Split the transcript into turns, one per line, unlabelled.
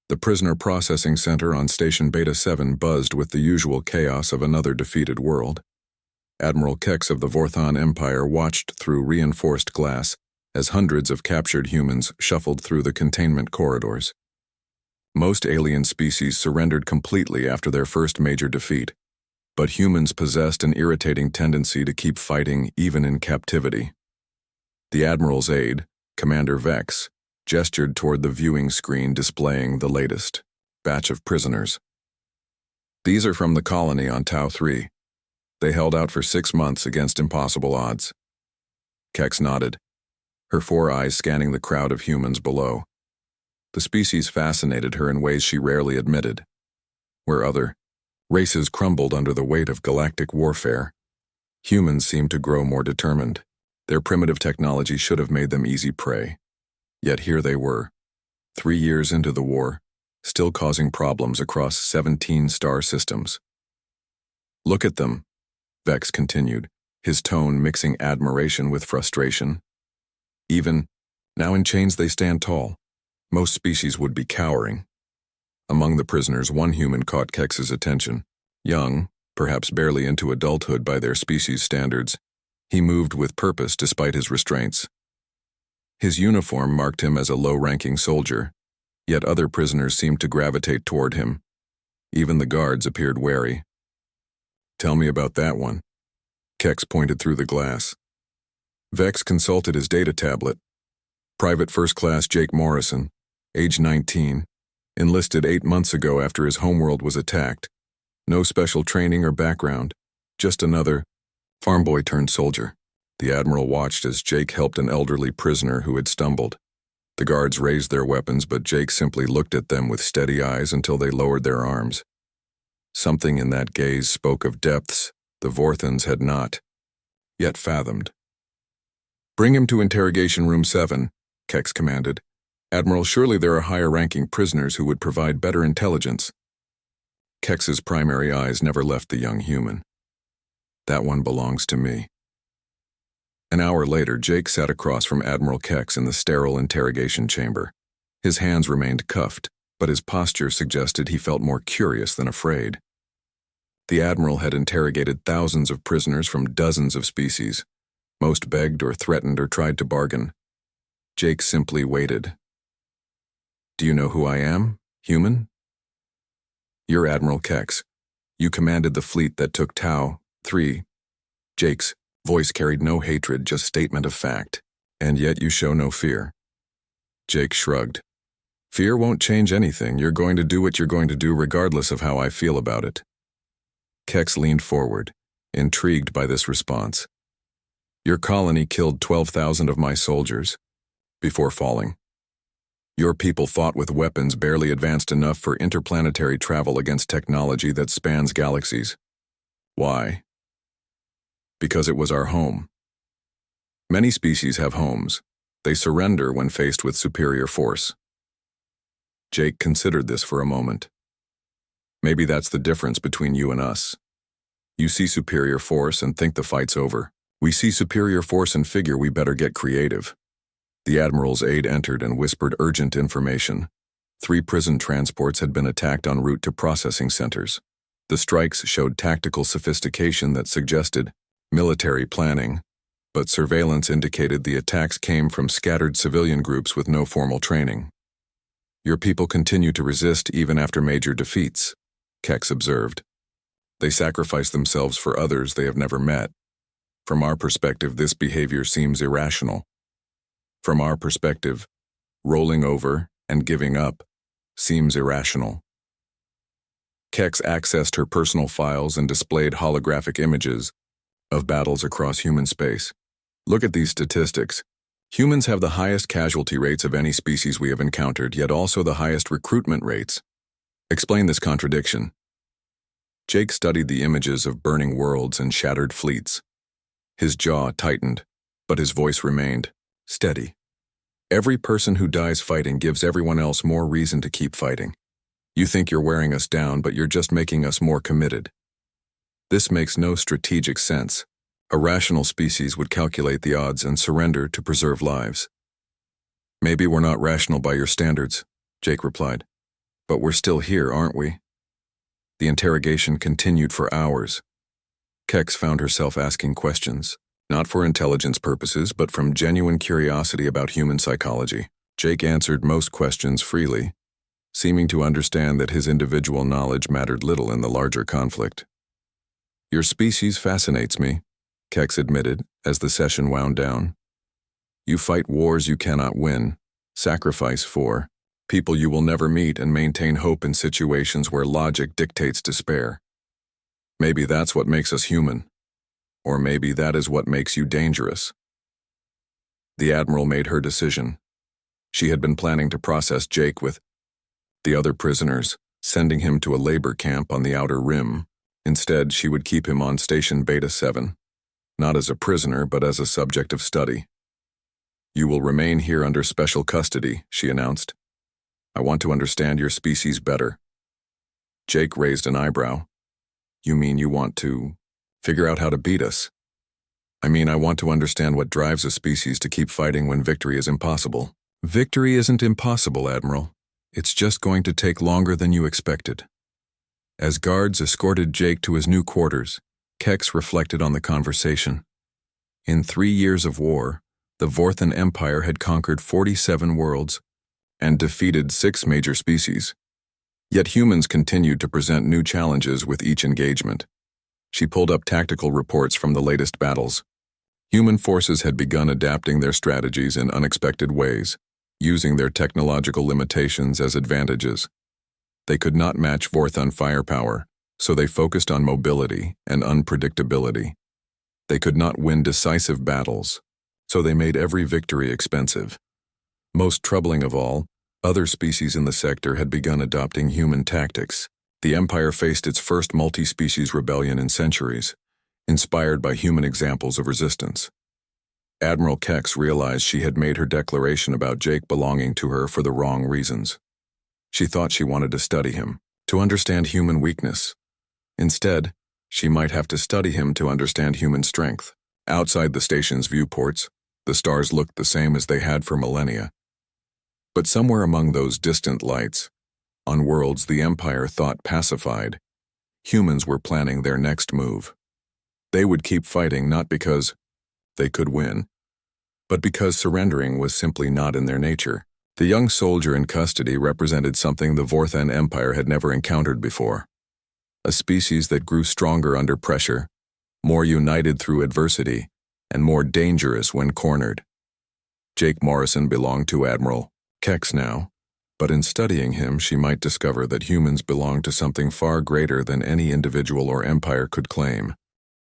The prisoner processing center on Station Beta 7 buzzed with the usual chaos of another defeated world. Admiral Kex of the Vorthon Empire watched through reinforced glass as hundreds of captured humans shuffled through the containment corridors. Most alien species surrendered completely after their first major defeat, but humans possessed an irritating tendency to keep fighting even in captivity. The Admiral's aide, Commander Vex, gestured toward the viewing screen displaying the latest batch of prisoners. These are from the colony on Tau 3. They held out for 6 months against impossible odds. Kex nodded, her 4 eyes scanning the crowd of humans below. The species fascinated her in ways she rarely admitted. Where other races crumbled under the weight of galactic warfare, humans seemed to grow more determined. Their primitive technology should have made them easy prey. Yet here they were, 3 years into the war, still causing problems across 17 star systems. Look at them, Vex continued, his tone mixing admiration with frustration. Even, now in chains they stand tall. Most species would be cowering. Among the prisoners, one human caught Kex's attention. Young, perhaps barely into adulthood by their species standards, he moved with purpose despite his restraints. His uniform marked him as a low-ranking soldier, yet other prisoners seemed to gravitate toward him. Even the guards appeared wary. Tell me about that one. Kex pointed through the glass. Vex consulted his data tablet. Private First Class Jake Morrison, age 19, enlisted 8 months ago after his homeworld was attacked. No special training or background, just another farm boy turned soldier. The Admiral watched as Jake helped an elderly prisoner who had stumbled. The guards raised their weapons, but Jake simply looked at them with steady eyes until they lowered their arms. Something in that gaze spoke of depths the Vorthons had not yet fathomed. Bring him to Interrogation Room 7, Kex commanded. Admiral, surely there are higher-ranking prisoners who would provide better intelligence. Kex's primary eyes never left the young human. That one belongs to me. An hour later, Jake sat across from Admiral Kex in the sterile interrogation chamber. His hands remained cuffed, but his posture suggested he felt more curious than afraid. The Admiral had interrogated thousands of prisoners from dozens of species. Most begged or threatened or tried to bargain. Jake simply waited. Do you know who I am, human? You're Admiral Kex. You commanded the fleet that took Tau 3. Jake's voice carried no hatred, just statement of fact. And yet you show no fear. Jake shrugged. Fear won't change anything. You're going to do what you're going to do regardless of how I feel about it. Kex leaned forward, intrigued by this response. Your colony killed 12,000 of my soldiers before falling. Your people fought with weapons barely advanced enough for interplanetary travel against technology that spans galaxies. Why? Because it was our home. Many species have homes. They surrender when faced with superior force. Jake considered this for a moment. Maybe that's the difference between you and us. You see superior force and think the fight's over. We see superior force and figure we better get creative. The Admiral's aide entered and whispered urgent information. 3 prison transports had been attacked en route to processing centers. The strikes showed tactical sophistication that suggested military planning, but surveillance indicated the attacks came from scattered civilian groups with no formal training. Your people continue to resist even after major defeats, Kex observed. They sacrifice themselves for others they have never met. From our perspective, this behavior seems irrational. From our perspective, rolling over and giving up seems irrational. Kex accessed her personal files and displayed holographic images of battles across human space. Look at these statistics. Humans have the highest casualty rates of any species we have encountered, yet also the highest recruitment rates. Explain this contradiction. Jake studied the images of burning worlds and shattered fleets. His jaw tightened, but his voice remained steady. Every person who dies fighting gives everyone else more reason to keep fighting. You think you're wearing us down, but you're just making us more committed. This makes no strategic sense. A rational species would calculate the odds and surrender to preserve lives. Maybe we're not rational by your standards, Jake replied. But we're still here, aren't we? The interrogation continued for hours. Kex found herself asking questions, not for intelligence purposes, but from genuine curiosity about human psychology. Jake answered most questions freely, seeming to understand that his individual knowledge mattered little in the larger conflict. Your species fascinates me, Kex admitted as the session wound down. You fight wars you cannot win, sacrifice for people you will never meet, and maintain hope in situations where logic dictates despair. Maybe that's what makes us human. Or maybe that is what makes you dangerous. The Admiral made her decision. She had been planning to process Jake with the other prisoners, sending him to a labor camp on the Outer Rim. Instead, she would keep him on Station Beta 7, not as a prisoner but as a subject of study. You will remain here under special custody, she announced. I want to understand your species better. Jake raised an eyebrow. You mean you want to figure out how to beat us? I mean, I want to understand what drives a species to keep fighting when victory is impossible. Victory isn't impossible, Admiral. It's just going to take longer than you expected. As guards escorted Jake to his new quarters, Kex reflected on the conversation. In 3 years of war, the Vorthan Empire had conquered 47 worlds and defeated 6 major species. Yet humans continued to present new challenges with each engagement. She pulled up tactical reports from the latest battles. Human forces had begun adapting their strategies in unexpected ways, using their technological limitations as advantages. They could not match Vorthan firepower, so they focused on mobility and unpredictability. They could not win decisive battles, so they made every victory expensive. Most troubling of all, other species in the sector had begun adopting human tactics. The Empire faced its first multi-species rebellion in centuries, inspired by human examples of resistance. Admiral Kex realized she had made her declaration about Jake belonging to her for the wrong reasons. She thought she wanted to study him, to understand human weakness. Instead, she might have to study him to understand human strength. Outside the station's viewports, the stars looked the same as they had for millennia. But somewhere among those distant lights, on worlds the Empire thought pacified, humans were planning their next move. They would keep fighting not because they could win, but because surrendering was simply not in their nature. The young soldier in custody represented something the Vorthan Empire had never encountered before. A species that grew stronger under pressure, more united through adversity, and more dangerous when cornered. Jake Morrison belonged to Admiral Kex now, but in studying him she might discover that humans belonged to something far greater than any individual or empire could claim.